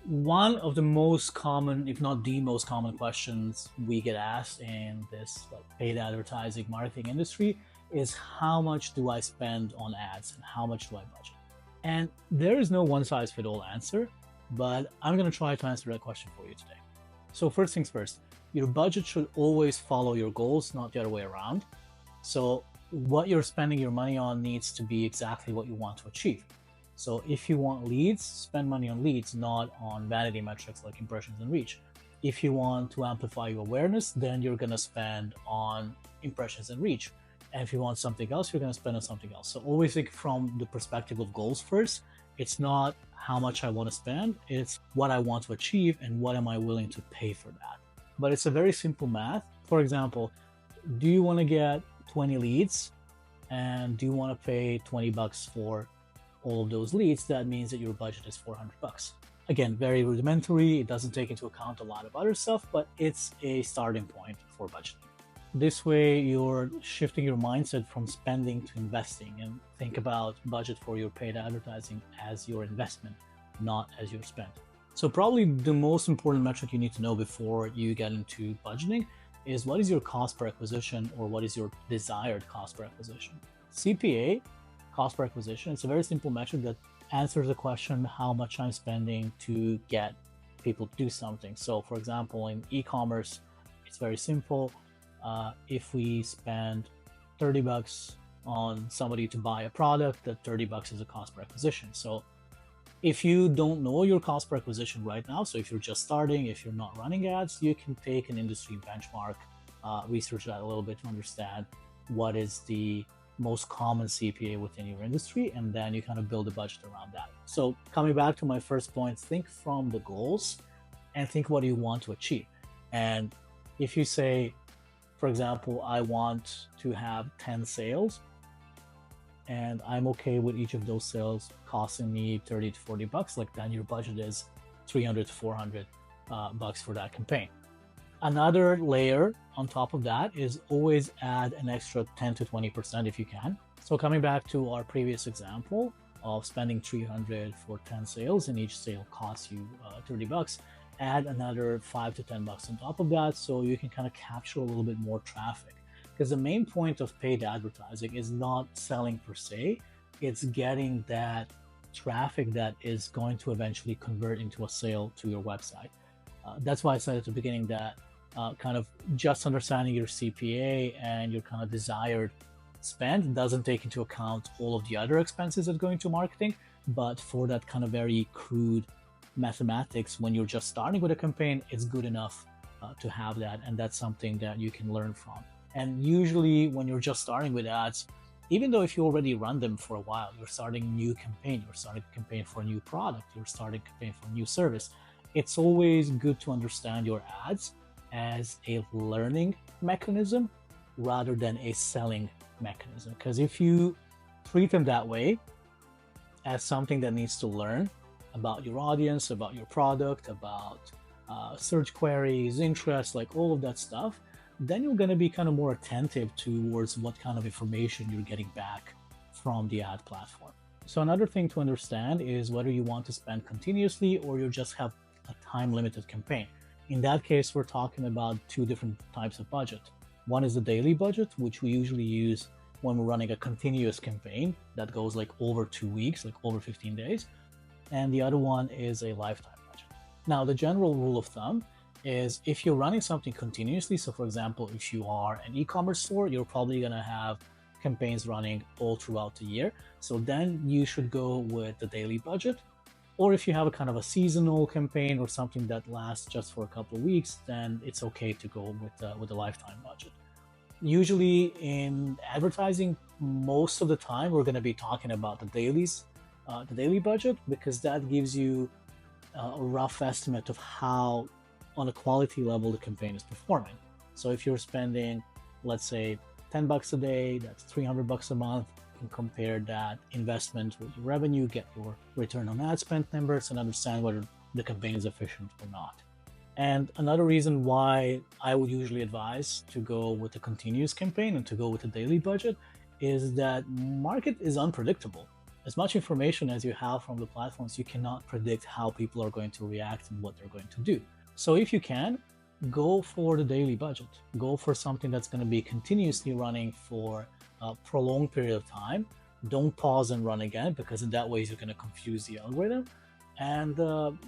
One of the most common, if not the most common questions we get asked in this paid advertising marketing industry is how much do I spend on ads and how much do I budget? And there is no one size fit all answer, but I'm going to try to answer that question for you today. So first things first, your budget should always follow your goals, not the other way around. So what you're spending your money on needs to be exactly what you want to achieve. So if you want leads, spend money on leads, not on vanity metrics like impressions and reach. If you want to amplify your awareness, then you're going to spend on impressions and reach. And if you want something else, you're going to spend on something else. So always think from the perspective of goals first. It's not how much I want to spend, it's what I want to achieve and what am I willing to pay for that. But it's a very simple math. For example, do you want to get 20 leads and do you want to pay 20 bucks for all of those leads? That means that your budget is 400 bucks. Again, very rudimentary. It doesn't take into account a lot of other stuff, but it's a starting point for budgeting. This way, you're shifting your mindset from spending to investing, and think about budget for your paid advertising as your investment, not as your spend. So probably the most important metric you need to know before you get into budgeting is what is your cost per acquisition, or what is your desired cost per acquisition. CPA, cost per acquisition, it's a very simple metric that answers the question how much I'm spending to get people to do something. So for example, in e-commerce, it's very simple. If we spend 30 bucks on somebody to buy a product, that 30 bucks is a cost per acquisition. So if you don't know your cost per acquisition right now, so if you're just starting, if you're not running ads, you can take an industry benchmark, research that a little bit to understand what is the most common CPA within your industry, and then you kind of build a budget around that. So coming back to my first point, think from the goals and think what you want to achieve. And if you say, for example, I want to have 10 sales and I'm okay with each of those sales costing me 30 to 40 bucks, like then your budget is 300 to 400 bucks for that campaign. Another layer on top of that is always add an extra 10 to 20% if you can. So coming back to our previous example of spending 300 for 10 sales and each sale costs you 30 bucks, add another 5 to 10 bucks on top of that so you can kind of capture a little bit more traffic. Because the main point of paid advertising is not selling per se, it's getting that traffic that is going to eventually convert into a sale to your website. That's why I said at the beginning that kind of just understanding your CPA and your kind of desired spend doesn't take into account all of the other expenses that go into marketing, but for that kind of very crude mathematics, when you're just starting with a campaign, it's good enough to have that, and that's something that you can learn from. And usually when you're just starting with ads, even though if you already run them for a while, you're starting a new campaign, you're starting a campaign for a new product, you're starting a campaign for a new service, it's always good to understand your ads as a learning mechanism rather than a selling mechanism. Because if you treat them that way, as something that needs to learn about your audience, about your product, about search queries, interests, like all of that stuff, then you're going to be kind of more attentive towards what kind of information you're getting back from the ad platform. So another thing to understand is whether you want to spend continuously or you just have a time-limited campaign. In that case, we're talking about two different types of budget. One is the daily budget, which we usually use when we're running a continuous campaign that goes like over 2 weeks, like over 15 days. And the other one is a lifetime budget. Now, the general rule of thumb is if you're running something continuously, so for example, if you are an e-commerce store, you're probably going to have campaigns running all throughout the year. So then you should go with the daily budget. Or if you have a kind of a seasonal campaign or something that lasts just for a couple of weeks, then it's okay to go with the lifetime budget. Usually in advertising, most of the time, we're going to be talking about the daily budget, because that gives you a rough estimate of how, on a quality level, the campaign is performing. So if you're spending, let's say, 10 bucks a day, that's 300 bucks a month. You can compare that investment with your revenue, get your return on ad spend numbers, and understand whether the campaign is efficient or not. And another reason why I would usually advise to go with a continuous campaign and to go with a daily budget is that market is unpredictable. as much information as you have from the platforms, you cannot predict how people are going to react and what they're going to do. So if you can, go for the daily budget. Go for something that's going to be continuously running for a prolonged period of time. Don't pause and run again, because in that way you're going to confuse the algorithm. And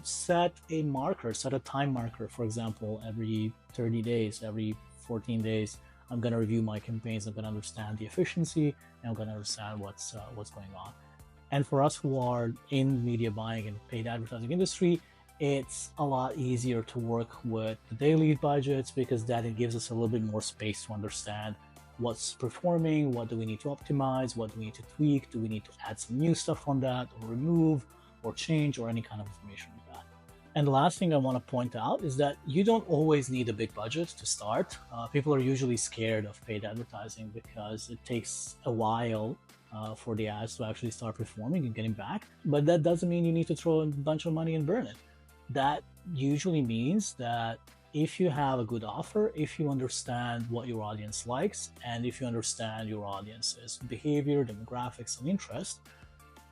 set a marker, set a time marker. For example, every 30 days, every 14 days, I'm going to review my campaigns. I'm going to understand the efficiency, and I'm going to understand what's going on. And for us who are in media buying and paid advertising industry, it's a lot easier to work with the daily budgets, because that it gives us a little bit more space to understand what's performing, what do we need to optimize, what do we need to tweak, do we need to add some new stuff on that, or remove, or change, or any kind of information like that. And the last thing I want to point out is that you don't always need a big budget to start. People are usually scared of paid advertising because it takes a while for the ads to actually start performing and getting back. But that doesn't mean you need to throw a bunch of money and burn it. That usually means that if you have a good offer, if you understand what your audience likes, and if you understand your audience's behavior, demographics, and interest,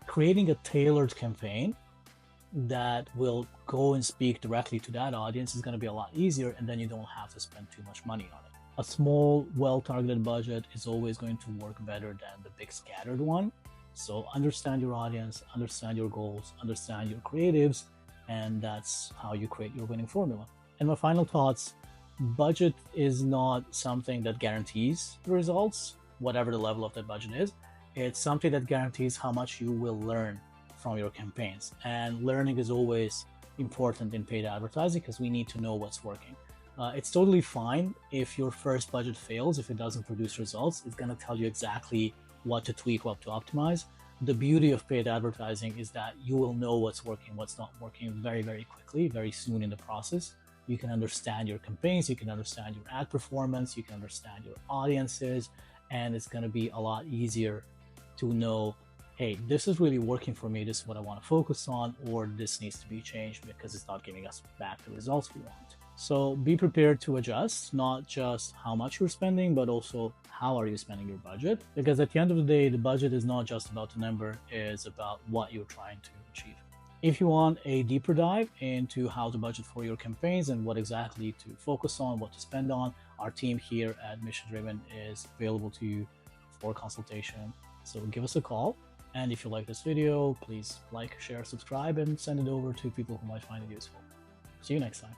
creating a tailored campaign that will go and speak directly to that audience is going to be a lot easier, and then you don't have to spend too much money on it. A small, well-targeted budget is always going to work better than the big scattered one. So understand your audience, understand your goals, understand your creatives, and that's how you create your winning formula. And my final thoughts, budget is not something that guarantees the results, whatever the level of that budget is. It's something that guarantees how much you will learn from your campaigns. And learning is always important in paid advertising, because we need to know what's working. It's totally fine if your first budget fails, if it doesn't produce results. It's going to tell you exactly what to tweak, what to optimize. The beauty of paid advertising is that you will know what's working, what's not working very, very quickly, very soon in the process. You can understand your campaigns, you can understand your ad performance, you can understand your audiences, and it's going to be a lot easier to know, hey, this is really working for me, this is what I want to focus on, or this needs to be changed because it's not giving us back the results we want. So be prepared to adjust, not just how much you're spending, but also how are you spending your budget? Because at the end of the day, the budget is not just about the number, it's about what you're trying to achieve. If you want a deeper dive into how to budget for your campaigns and what exactly to focus on, what to spend on, our team here at Mission Driven is available to you for consultation. So give us a call. And if you like this video, please like, share, subscribe, and send it over to people who might find it useful. See you next time.